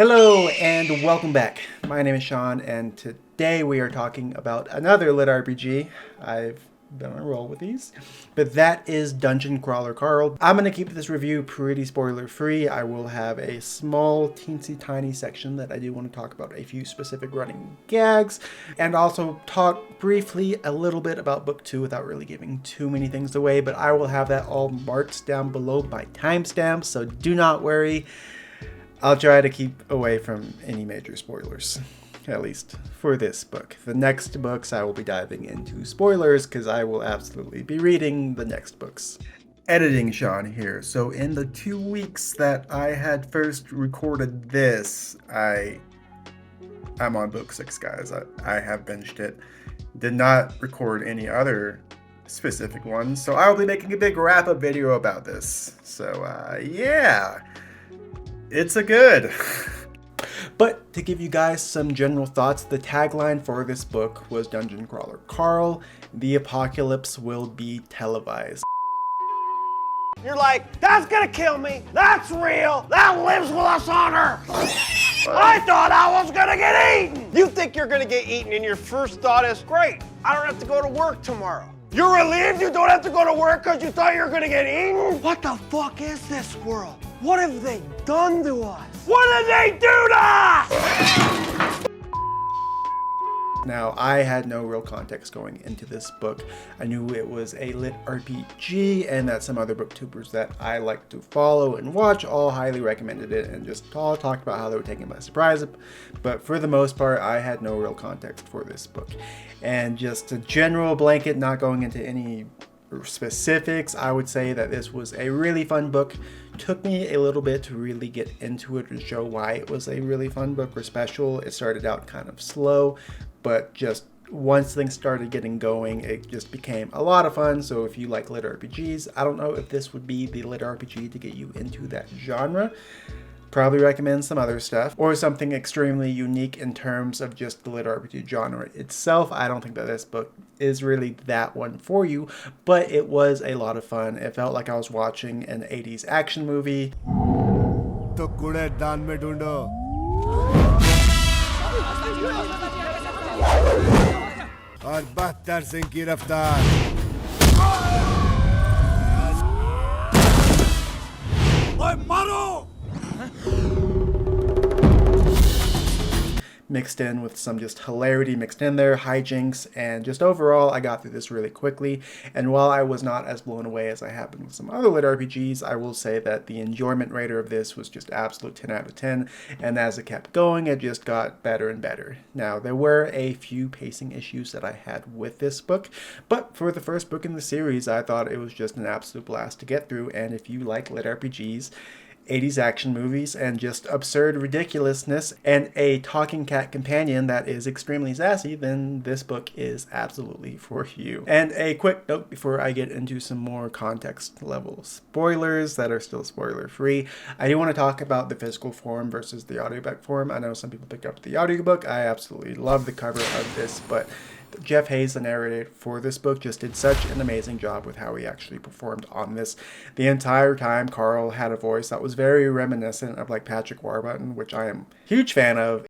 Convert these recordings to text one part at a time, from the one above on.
Hello and welcome back. My name is Sean and today we are talking about another lit RPG. I've been on a roll with these, but that is Dungeon Crawler Carl. I'm going to keep this review pretty spoiler free. I will have a small teensy tiny section that I do want to talk about a few specific running gags and also talk briefly a little bit about book 2 without really giving too many things away, but I will have that all marked down below by timestamps, so do not worry. I'll try to keep away from any major spoilers, at least for this book. The next books I will be diving into spoilers because I will absolutely be reading the next books. Editing Sean here. So in the 2 weeks that I had first recorded this, I'm on book 6, guys. I have binged it. Did not record any other specific ones, so I'll be making a big wrap-up video about this. So yeah. It's a good. But to give you guys some general thoughts, the tagline for this book was Dungeon Crawler Carl, the apocalypse will be televised. You're like, that's gonna kill me, that's real, that lives with us on Earth. I thought I was gonna get eaten. You think you're gonna get eaten and your first thought is, great, I don't have to go to work tomorrow. You're relieved you don't have to go to work because you thought you were gonna get eaten? What the fuck is this world? What have they done to us? What did they do to us? Now, I had no real context going into this book. I knew it was a lit RPG and that some other booktubers that I like to follow and watch all highly recommended it and just all talked about how they were taken by surprise. But for the most part, I had no real context for this book. And just a general blanket, not going into any specifics, I would say that this was a really fun book. Took me a little bit to really get into it and show why it was a really fun book or special. It started out kind of slow, but just once things started getting going, it just became a lot of fun. So if you like lit RPGs, I don't know if this would be the lit RPG to get you into that genre. Probably recommend some other stuff or something extremely unique in terms of just the lit RPG genre itself. I don't think that this book is really that one for you, but it was a lot of fun. It felt like I was watching an 80s action movie. Mixed in with some just hilarity mixed in there, hijinks, and just overall I got through this really quickly. And while I was not as blown away as I have been with some other lit RPGs, I will say that the enjoyment rater of this was just absolute 10 out of 10, and as it kept going it just got better and better. Now there were a few pacing issues that I had with this book, but for the first book in the series I thought it was just an absolute blast to get through, and if you like lit RPGs, 80s action movies, and just absurd ridiculousness, and a talking cat companion that is extremely sassy, then this book is absolutely for you. And a quick note before I get into some more context level spoilers that are still spoiler free. I do want to talk about the physical form versus the audiobook form. I know some people picked up the audiobook. I absolutely love the cover of this, but Jeff Hayes, the narrator for this book, just did such an amazing job with how he actually performed on this. The entire time, Carl had a voice that was very reminiscent of like Patrick Warburton, which I am a huge fan of.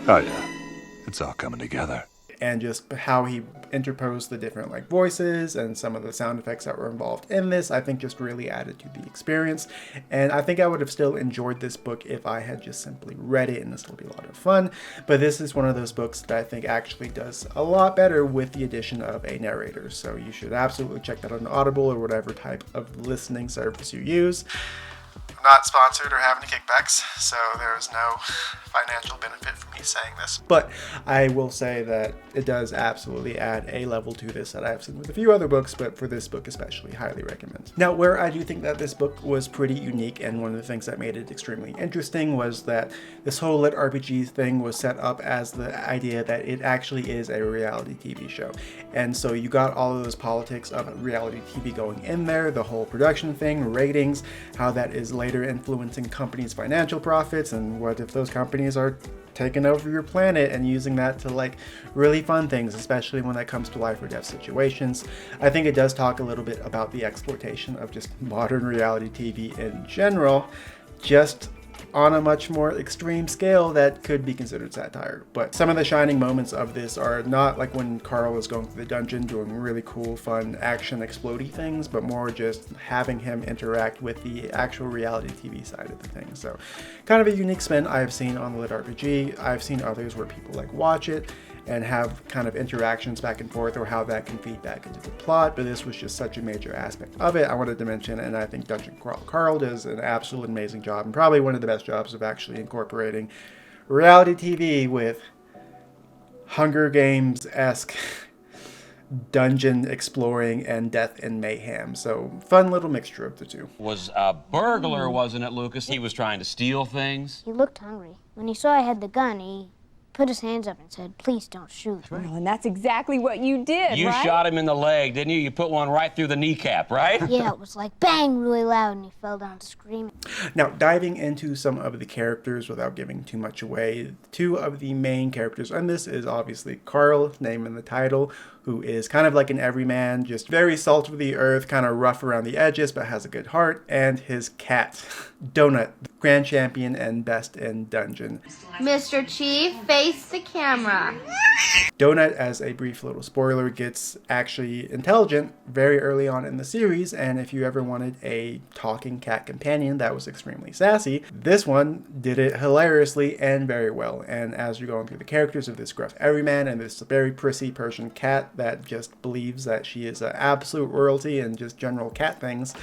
Oh yeah, it's all coming together. And just how he interposed the different like voices and some of the sound effects that were involved in this, I think just really added to the experience. And I think I would have still enjoyed this book if I had just simply read it, and this will be a lot of fun. But this is one of those books that I think actually does a lot better with the addition of a narrator. So you should absolutely check that on Audible or whatever type of listening service you use. Not sponsored or have any kickbacks, so there is no financial benefit for me saying this. But I will say that it does absolutely add a level to this that I've seen with a few other books, but for this book especially, highly recommend. Now, where I do think that this book was pretty unique, and one of the things that made it extremely interesting was that this whole lit RPG thing was set up as the idea that it actually is a reality TV show. And so you got all of those politics of reality TV going in there, the whole production thing, ratings, how that is later influencing companies' financial profits, and what if those companies are taking over your planet and using that to like really fun things, especially when that comes to life or death situations. I think it does talk a little bit about the exploitation of just modern reality TV in general, just on a much more extreme scale that could be considered satire. But some of the shining moments of this are not like when Carl is going through the dungeon doing really cool, fun, action, explodey things, but more just having him interact with the actual reality TV side of the thing. So kind of a unique spin I've seen on the Lit RPG. I've seen others where people like watch it and have kind of interactions back and forth, or how that can feed back into the plot, but this was just such a major aspect of it I wanted to mention, and I think Dungeon Crawl Carl does an absolute amazing job, and probably one of the best jobs of actually incorporating reality TV with Hunger Games-esque dungeon exploring and death and mayhem. So fun little mixture of the two. Was a burglar, wasn't it, Lucas? He was trying to steal things. He looked hungry. When he saw I had the gun, he put his hands up and said, "Please don't shoot." Well, and that's exactly what you did, You right? shot him in the leg, didn't you? You put one right through the kneecap, right? Yeah, it was like bang really loud, and he fell down screaming. Now, diving into some of the characters without giving too much away, two of the main characters, and this is obviously Carl, name in the title, who is kind of like an everyman, just very salt of the earth, kind of rough around the edges, but has a good heart, and his cat, Donut, grand champion and best in dungeon. Mr. Chief, face the camera. Donut, as a brief little spoiler, gets actually intelligent very early on in the series, and if you ever wanted a talking cat companion that was extremely sassy, this one did it hilariously and very well. And as you're going through the characters of this gruff everyman and this very prissy Persian cat that just believes that she is an absolute royalty and just general cat things,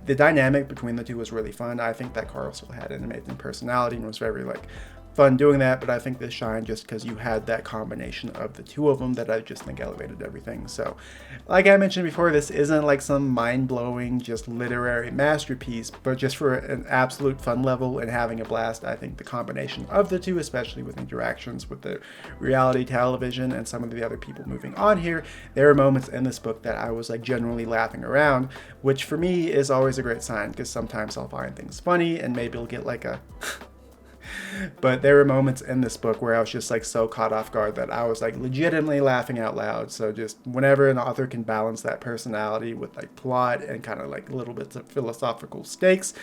the dynamic between the two was really fun. I think that Carl still had an amazing personality and was very like fun doing that, but I think this shined just because you had that combination of the two of them that I just think elevated everything. So like I mentioned before, this isn't like some mind-blowing just literary masterpiece, but just for an absolute fun level and having a blast, I think the combination of the two, especially with interactions with the reality television and some of the other people moving on here, there are moments in this book that I was like generally laughing around, which for me is always a great sign, because sometimes I'll find things funny and maybe I'll get like a but there were moments in this book where I was just like so caught off guard that I was like legitimately laughing out loud. So just whenever an author can balance that personality with like plot and kind of like little bits of philosophical stakes,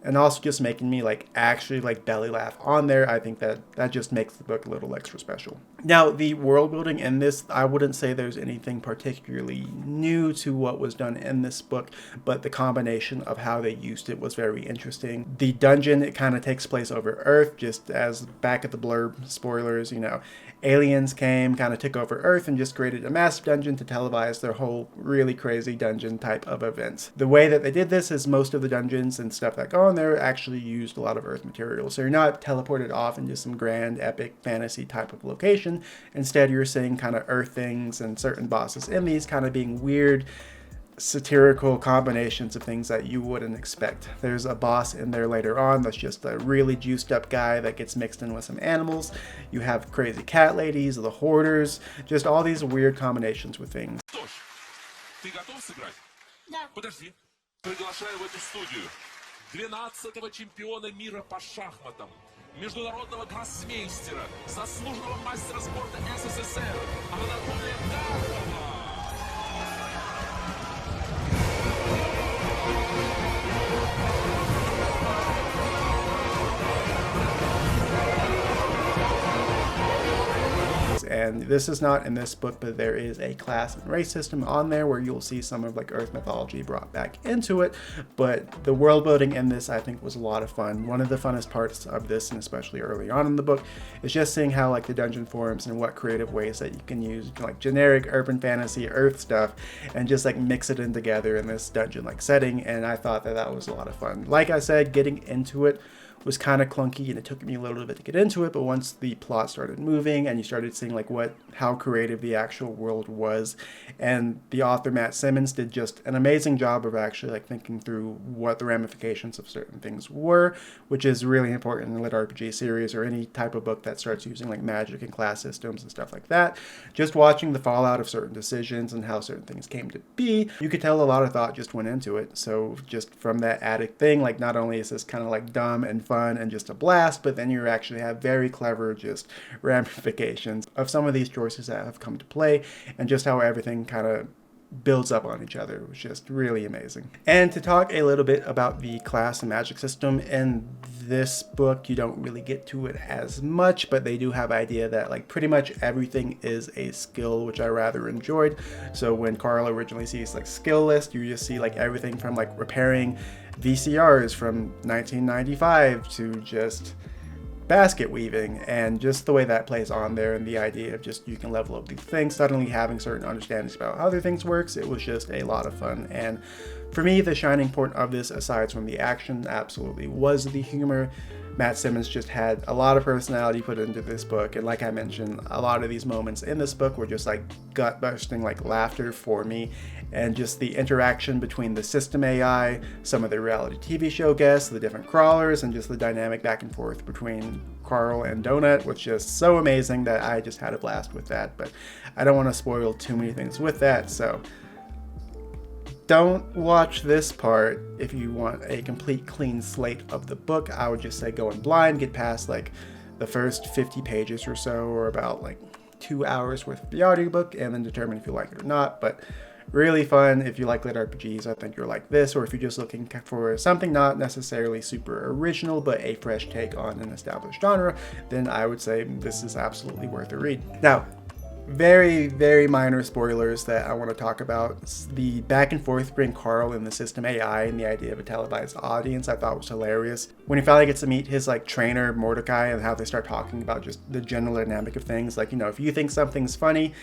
and also just making me like actually like belly laugh on there, I think that just makes the book a little extra special. Now, the world building in this, I wouldn't say there's anything particularly new to what was done in this book, but the combination of how they used it was very interesting. The dungeon, it kind of takes place over Earth, just as back at the blurb, spoilers, you know, aliens came, kind of took over Earth and just created a massive dungeon to televise their whole really crazy dungeon type of events. The way that they did this is most of the dungeons and stuff that go on there actually used a lot of Earth material. So you're not teleported off into some grand epic fantasy type of location. Instead, you're seeing kind of Earth things and certain bosses in these kind of being weird satirical combinations of things that you wouldn't expect. There's a boss in there later on that's just a really juiced up guy that gets mixed in with some animals. You have crazy cat ladies, the hoarders, just all these weird combinations with things. Ты готов сыграть? Да. Подожди. Приглашаю в эту студию 12-го чемпиона мира по шахматам, международного гроссмейстера, заслуженного мастера спорта СССР Анатолия Карпова. And this is not in this book, but there is a class and race system on there where you'll see some of like Earth mythology brought back into it. But the world building in this, I think, was a lot of fun. One of the funnest parts of this, and especially early on in the book, is just seeing how like the dungeon forms and what creative ways that you can use like generic urban fantasy Earth stuff and just like mix it in together in this dungeon like setting. And I thought that was a lot of fun. Like I said, getting into it was kind of clunky and it took me a little bit to get into it, but once the plot started moving and you started seeing like how creative the actual world was, and the author Matt Simmons did just an amazing job of actually like thinking through what the ramifications of certain things were, which is really important in the lit RPG series or any type of book that starts using like magic and class systems and stuff like that. Just watching the fallout of certain decisions and how certain things came to be, you could tell a lot of thought just went into it. So just from that addict thing, like not only is this kind of like dumb and fun and just a blast, but then you actually have very clever just ramifications of some of these choices that have come to play and just how everything kind of builds up on each other. It was just really amazing. And to talk a little bit about the class and magic system, in this book you don't really get to it as much, but they do have idea that like pretty much everything is a skill, which I rather enjoyed. So when Carl originally sees like skill list, you just see like everything from like repairing VCRs from 1995 to just basket weaving, and just the way that plays on there, and the idea of just you can level up these things, suddenly having certain understandings about how other things works. It was just a lot of fun. And for me, the shining point of this, aside from the action, absolutely was the humor. Matt Simmons just had a lot of personality put into this book, and like I mentioned, a lot of these moments in this book were just like gut busting like laughter for me. And just the interaction between the system AI, some of the reality TV show guests, the different crawlers, and just the dynamic back and forth between Carl and Donut was just so amazing that I just had a blast with that. But I don't want to spoil too many things with that, so don't watch this part if you want a complete clean slate of the book. I would just say go in blind, get past like the first 50 pages or so, or about like 2 hours worth of the audiobook, and then determine if you like it or not. But really fun. If you like lit RPGs, I think you're like this, or if you're just looking for something not necessarily super original but a fresh take on an established genre, then I would say this is absolutely worth a read. Now, very, very minor spoilers that I want to talk about. The back and forth between Carl and the system AI and the idea of a televised audience I thought was hilarious. When he finally gets to meet his like trainer Mordecai, and how they start talking about just the general dynamic of things, like, you know, if you think something's funny,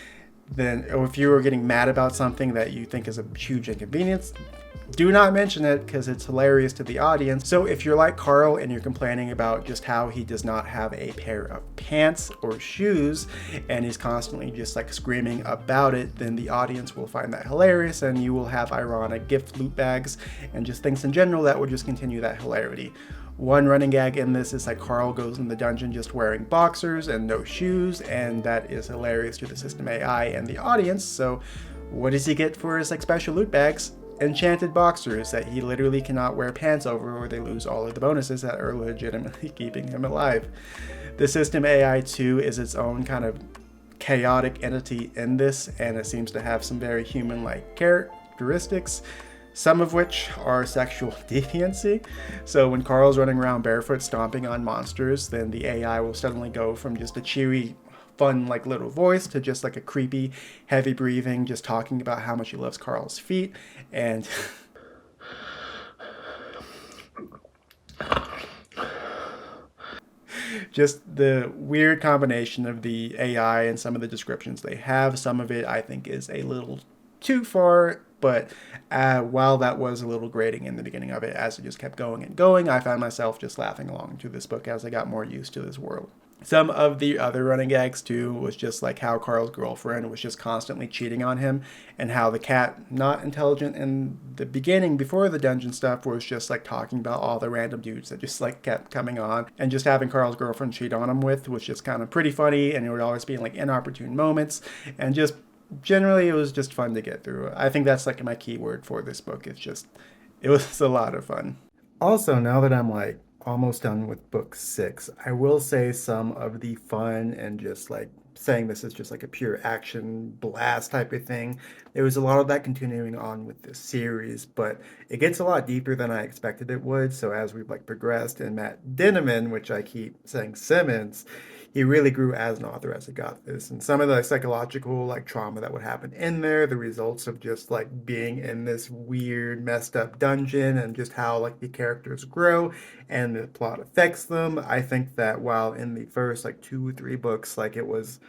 then, or if you are getting mad about something that you think is a huge inconvenience, do not mention it because it's hilarious to the audience. So if you're like Carl and you're complaining about just how he does not have a pair of pants or shoes, and he's constantly just like screaming about it, then the audience will find that hilarious, and you will have ironic gift loot bags and just things in general that will just continue that hilarity. One running gag in this is like Carl goes in the dungeon just wearing boxers and no shoes, and that is hilarious to the system AI and the audience. So what does he get for his like special loot bags? Enchanted boxers that he literally cannot wear pants over, or they lose all of the bonuses that are legitimately keeping him alive. The system AI too is its own kind of chaotic entity in this, and it seems to have some very human-like characteristics, some of which are sexual deviancy. So when Carl's running around barefoot stomping on monsters, then the AI will suddenly go from just a cheery, fun like little voice to just like a creepy, heavy breathing, just talking about how much he loves Carl's feet. And just the weird combination of the AI and some of the descriptions they have. Some of it I think is a little too far, but while that was a little grating in the beginning of it, as it just kept going and going, I found myself just laughing along to this book as I got more used to this world. Some of the other running gags too was just like how Carl's girlfriend was just constantly cheating on him, and how the cat, not intelligent in the beginning before the dungeon stuff, was just like talking about all the random dudes that just like kept coming on, and just having Carl's girlfriend cheat on him with was just kind of pretty funny, and it would always be in like inopportune moments, and just generally it was just fun to get through. I think that's like my key word for this book. It's just, it was a lot of fun. Also, now that I'm like almost done with book 6, I will say some of the fun and just like saying this is just like a pure action blast type of thing. There was a lot of that continuing on with this series, but it gets a lot deeper than I expected it would. So as we've like progressed, and Matt Dinniman, which I keep saying Simmons, he really grew as an author as he got this. And some of the psychological like trauma that would happen in there, the results of just like being in this weird messed up dungeon, and just how like the characters grow and the plot affects them. I think that while in the first like 2 or 3 books, like it was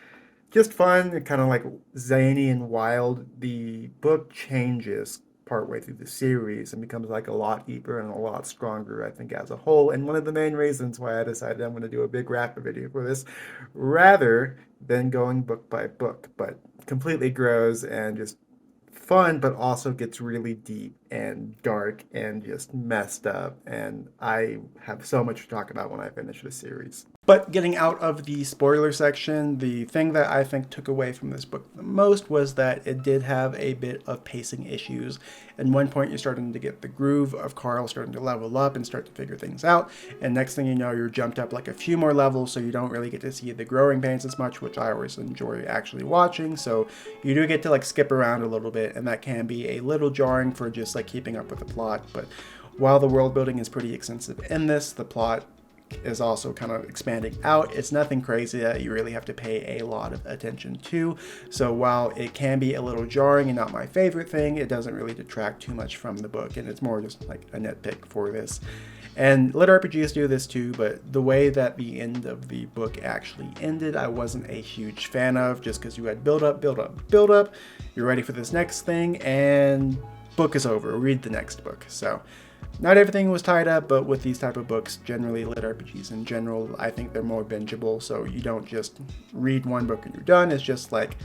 just fun and kind of like zany and wild, the book changes partway through the series and becomes like a lot deeper and a lot stronger, I think, as a whole. And one of the main reasons why I decided I'm going to do a big wrap-up video for this rather than going book by book, but completely grows and just fun, but also gets really deep and dark and just messed up, and I have so much to talk about when I finish this series. But getting out of the spoiler section, the thing that I think took away from this book the most was that it did have a bit of pacing issues. At one point, you're starting to get the groove of Carl starting to level up and start to figure things out, and next thing you know, you're jumped up like a few more levels, so you don't really get to see the growing pains as much, which I always enjoy actually watching. So you do get to like skip around a little bit, and that can be a little jarring for just like keeping up with the plot. But while the world building is pretty extensive in this, the plot is also kind of expanding out. It's nothing crazy that you really have to pay a lot of attention to. So while it can be a little jarring and not my favorite thing, it doesn't really detract too much from the book, and it's more just like a nitpick for this. And lit RPGs do this too, but the way that the end of the book actually ended, I wasn't a huge fan of, just because you had build up, build up, build up, you're ready for this next thing, and book is over, read the next book. So not everything was tied up, but with these type of books, generally lit RPGs in general, I think they're more bingeable, so you don't just read one book and you're done. It's just like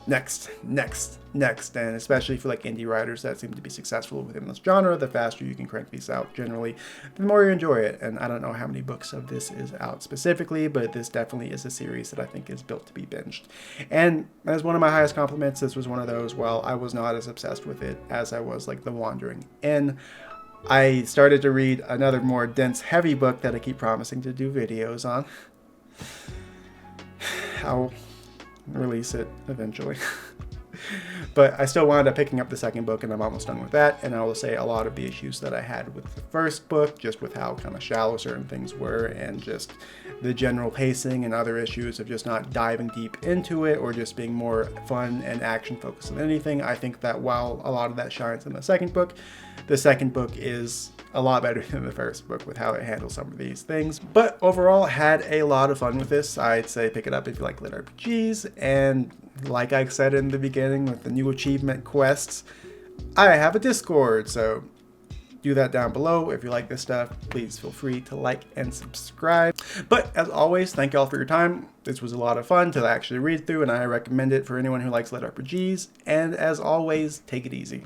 next, next, next, and especially for like indie writers that seem to be successful within this genre, the faster you can crank these out generally, the more you enjoy it. And I don't know how many books of this is out specifically, but this definitely is a series that I think is built to be binged. And as one of my highest compliments, this was one of those, well, I was not as obsessed with it as I was like The Wandering Inn. I started to read another more dense, heavy book that I keep promising to do videos on. I'll release it eventually. But I still wound up picking up the second book, and I'm almost done with that. And I will say a lot of the issues that I had with the first book, just with how kind of shallow certain things were, and just the general pacing and other issues of just not diving deep into it, or just being more fun and action focused than anything. I think that while a lot of that shines in the second book is a lot better than the first book with how it handles some of these things. But overall, had a lot of fun with this. I'd say pick it up if you like lit RPGs, and like I said in the beginning with the new achievement quests, I have a Discord, so do that down below. If you like this stuff, please feel free to like and subscribe. But as always, thank you all for your time. This was a lot of fun to actually read through, and I recommend it for anyone who likes lit RPGs. And as always, take it easy.